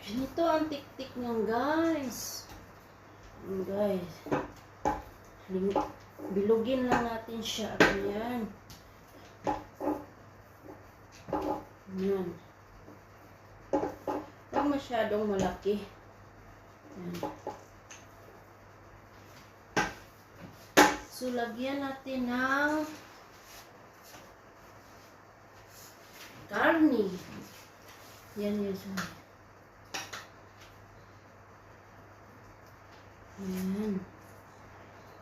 Ganito ang tik-tik niyan, guys. Guys. Bilugin lang natin siya. Ayan. Ayan. Huwag masyadong malaki. Ayan. So, lagyan natin ng karne. Yan yun. Ayan.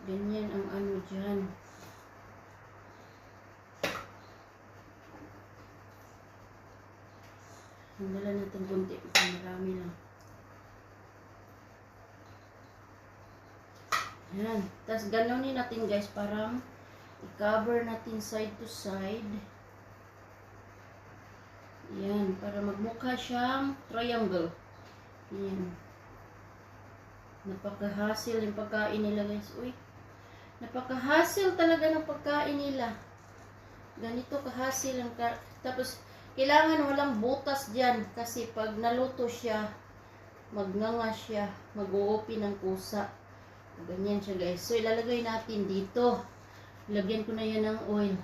Ganyan ang ano dyan. Hanggalan natin kunti. Marami lang. Ayan. Tapos ganonin natin guys. Parang i-cover natin side to side. Ayan. Para magmukha siyang triangle. Ayan. Napaka-hassle yung pagkain nila guys. Uy. Napaka-hassle talaga ng pagkain nila. Ganito ka-hassle ang tapos kailangan walang butas dyan. Kasi pag naluto siya, magnanga siya. Mag-uupi ng kusa. Ganyan siya guys. So ilalagay natin dito. Lagyan ko na yan ng oil.